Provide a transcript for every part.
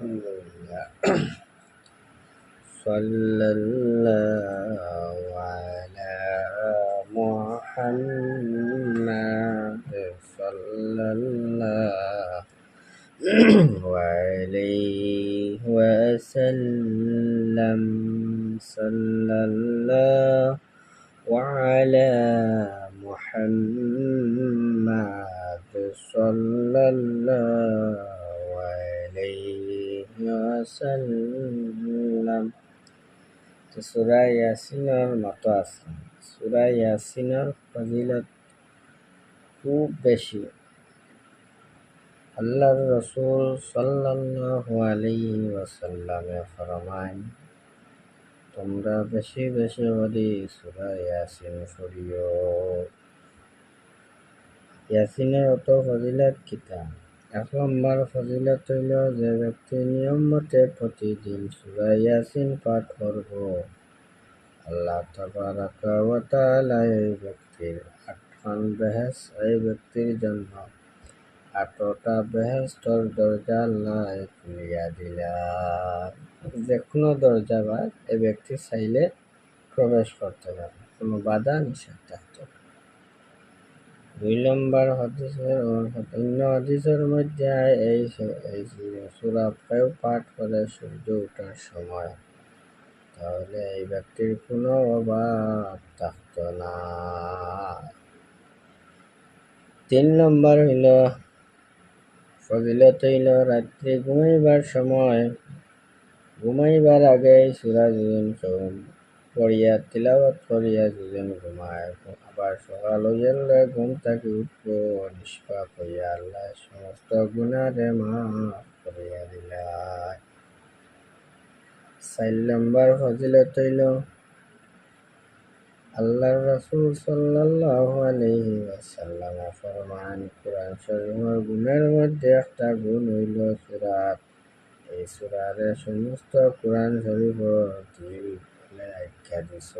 Alhamdulillah. Sallallahu ala Muhammad sallallahu alaihi wasallam sallallahu ala Muhammad sallallahu alaihi wasallam। তো সূরা ইয়াসিনের মতো আছে। সূরা ইয়াসিনের ফজিলত খুব বেশি। আল্লাহর রাসূল সাল্লাল্লাহু আলাইহি ওয়াসাল্লামে ফরমান, তোমরা বেশি বেশি করে সূরা ইয়াসিন পড়িও। ইয়াসিনের অত ফজিলত কিতা? এক নম্বর ফজিলত হইল যে ব্যক্তি নিয়ম মতে প্রতিদিন সূরা ইয়াসিন পাঠ করব, আল্লাহ তাবারাকা ওয়া তাআলা এই ব্যক্তির 8খান বেহেশত, এই ব্যক্তির জন্য 8টা বেহেশতর দরজা আল্লাহ খুলিয়া দিলা। যে কোনো দরজা বা এই ব্যক্তি চাইলে প্রবেশ করতে পারে, কোনো বাধা নিষেধ থাকতো। 2 নম্বর অন্য হাদিসের মধ্যে এই সূরা কেউ পাঠ করে সূর্য ওঠার সময়, তাহলে এই ব্যক্তির কোনো অভাব থাকত না। 3 নম্বর হইল ফজিলত হইল রাত্রে ঘুমাইবার সময়, ঘুমাইবার আগে সূরা যখন পড়িয়া তিলাওয়াত করিয়া যখন ঘুমায়, আবার সকাল হইলে ঘুম থেকে উঠব, নিষ্পাপ হইয়া আল্লাহ সমস্ত গুনাহরে মাফ করিয়া দিলায়। 4 নম্বর ফজিলত হইল আল্লাহর রাসূল সাল্লাল্লাহু আলাইহি ওয়াসাল্লাম ফরমান, কুরআন শরীফের গুণের মধ্যে একটা গুণ হইল সূরাত। এই সূরারে সমস্ত কুরআন শরীফের দিল বলে আখ্যা দিছ।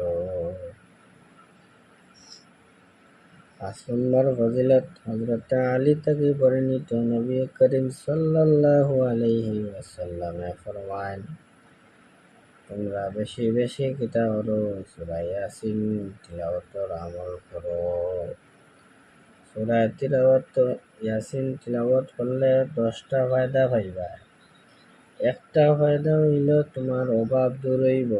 5 নম্বর ফজিলত হযরত আলী থেকে বর্ণিত, নবী করিম সাল্লাল্লাহু আলাইহি ওয়াসাল্লামে ফরমান, তোমরা বেশি বেশি কিতা করো, সূরা ইয়াসিন তিলাওয়াতের আমল করো। সূরা ইয়াসিন তিলাওয়াত করলে 10টা ফায়দা পাইবা। একটা ফায়দা হইল তোমার অভাব দূর হইব।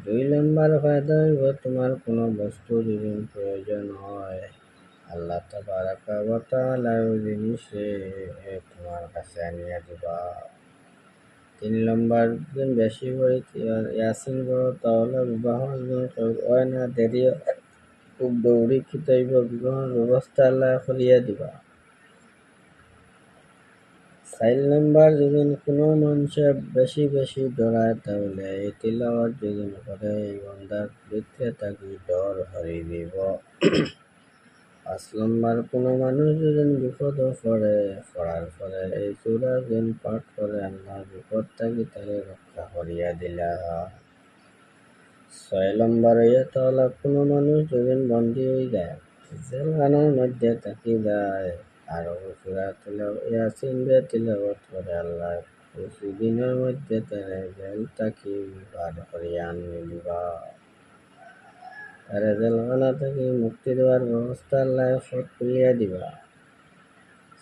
2 নম্বর ফায়দা হইব তোমার কোনো বস্তু যদি প্রয়োজন হয়, আল্লাহ তাবারাকা ওয়া তাআলা ওই জিনিসে তোমার কাছে আনিয়া দিবা। 3 নম্বর দিন বেশি করে ইয়াসিন পড়ো, তাহলে বিবাহ হয় না, দেরি খুব দৌড়ি খিতাইব, বিবাহের ব্যবস্থা আল্লাহ করিয়া দিবা। 4 নম্বর যদি কোনো মানুষে বেশি বেশি ডরায়, তাহলে এই তিলাওয়াত যদি করে এই বান্দার ভিতরে থাকি ডর হরিয়ে দিব। 5 নম্বর কোনো মানুষ যদি বিপদ পড়ার পরে এই সূরা যদি পাঠ করে, আল্লাহ বিপদ থাকি তাকে রক্ষা করিয়া দিলা। 6 নম্বর তাহলে কোনো মানুষ যদি বন্দী হয়ে যায়, জেলখানার মধ্যে থাকি যায়, আর সূরা ইয়াসিন তিলাওয়াত করে, আল্লাহ দিনের মধ্যে তারা জেল থাকি বার করিয়া আনিয়ে দিবা। তারা জেলখানা থেকে মুক্তি দেওয়ার ব্যবস্থা আল্লাহ খুলিয়া দিবা।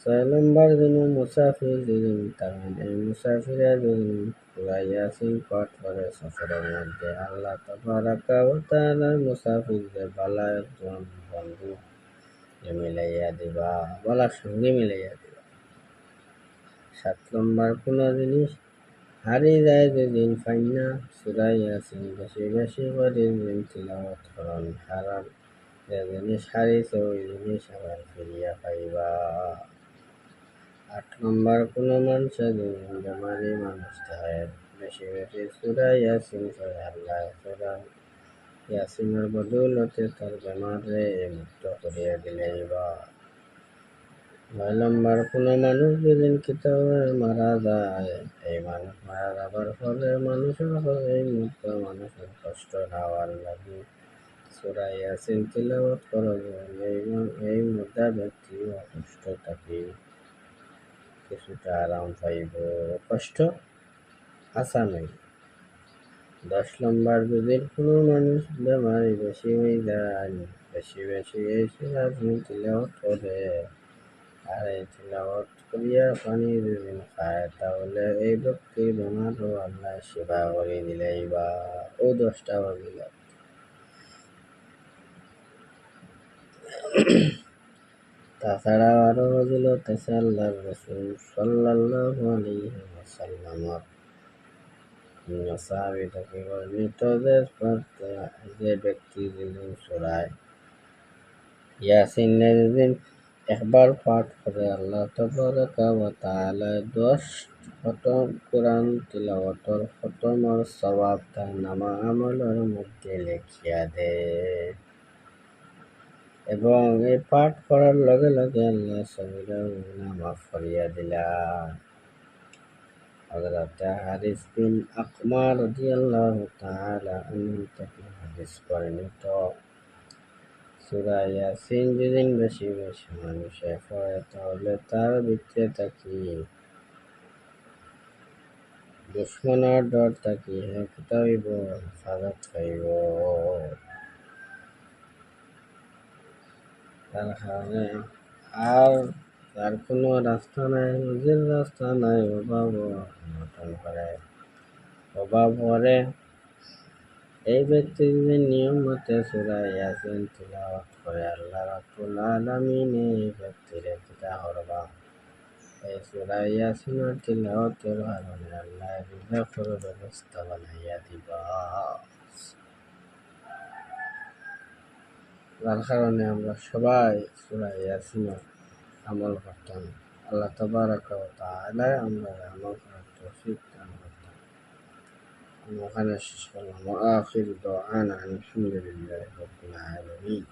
6 নম্বর যদি মুসাফির যদি থাকেন, এই মুসাফিরে যদি সূরা ইয়াসিন পাঠ করে সফরের মধ্যে, আল্লাহ তাবারাকা ওয়া তাআলা মুসাফিরদের ভালো একজন বন্ধু মিলাইয়া দিবা, ভালো সঙ্গী মিলাইয়া দিবা। 7 নম্বর কোনো জিনিস হারিয়ে যায় যদি পাই না, সূরা ইয়াসিন বেশি বেশি করে তিলাওয়াত করুন, কারণ যে জিনিস হারিয়েছে ওই জিনিস আবার ফিরিয়া পাইবা। 8 নম্বর কোনো মানুষ যদি বেমারি মানুষ থাকে, বেশি বেশি সূরা ইয়াসিন পড়ে, আল্লাহ সূরা ইয়াসিনের বদৌলতে তার বেমারে মুক্ত করিয়া দিলেইবা। 9 নম্বর কোনো মানুষ যদি কিতাবে মারা যায়, এই মানুষ মারা যাবার ফলে মানুষের এই মুক্ত মানুষের কষ্ট না হওয়ার লাগে সূরা ইয়াসিন তিলাওয়াত করো, এই মুর্দা ব্যক্তি কষ্ট থাকে। কিছুটা আরাম পাইব, কষ্ট আশা নাই। 10 নম্বর, যদি কোনো মানুষ বেমারি বেশি হয়ে যায়, বেশি বেশি এই সূরা তুমি তিলাওয়াত করে আর এই তিলাওয়াত করিয়া পানি যদি খায়, তাহলে এই ব্যক্তির বেমারও আল্লাহ সেবা করে দিলেই বা ও 10টা ফজিলত। তাছাড়াও আরো ফজিলত আছে আল্লাহর রাসূল সাল্লাল্লাহু আলাইহি ওয়াসাল্লামের সাহাবী থেকে বর্ণিত যে ব্যক্তি যেদিন সূরা ইয়াসিন যেদিন একবার পাঠ করে, আল্লাহ তাবারাকা ওয়া তাআলা 10 খতম কোরআন তিলাওয়াতের খতমের সওয়াব তার আমলের মধ্যে লিখিয়া দেয়। এবং এই পাঠ করার লগে লগে আল্লাহ সগীরা গুনাহ মাফ করিয়া দিলাম। হযরত হারিস বিন আকমা রাদিয়াল্লাহু তাআলা আনহু থেকে হাদিস বর্ণিত, সূরা ইয়াসিন যেদিন বেশি বেশি মানুষে পড়ে, তাহলে তার ভিতরে থাকি দুশ্মনের ডর থাকি হেফাজত হইব, হেফাজত হইব। তার কারণে আর তার কোনো রাস্তা নাই, নিজের রাস্তা নাই, অভাব অনটন করে, অভাব করে। এই ব্যক্তি যদি নিয়ম মতে সূরা ইয়াসিন তিলাওয়াত করে, আল্লাহ রাব্বুল আলামিন এই ব্যক্তির কিতা করবা, এই সূরা ইয়াসিনের তিলাওয়াতের কারণে আল্লাহ রিজকের ব্যবস্থা বানাইয়া দিবা। যার কারণে আমরা সবাই সূরা ইয়াসিনের আমল করতাম। আল্লাহ তাবারাকা ওয়া তাআলা আমরা আমল করার তৌফিক দান করতাম। আমি ওখানে শেষ করলাম। আখির দাওয়ানা আলহামদুলিল্লাহি রাব্বিল আলামিন।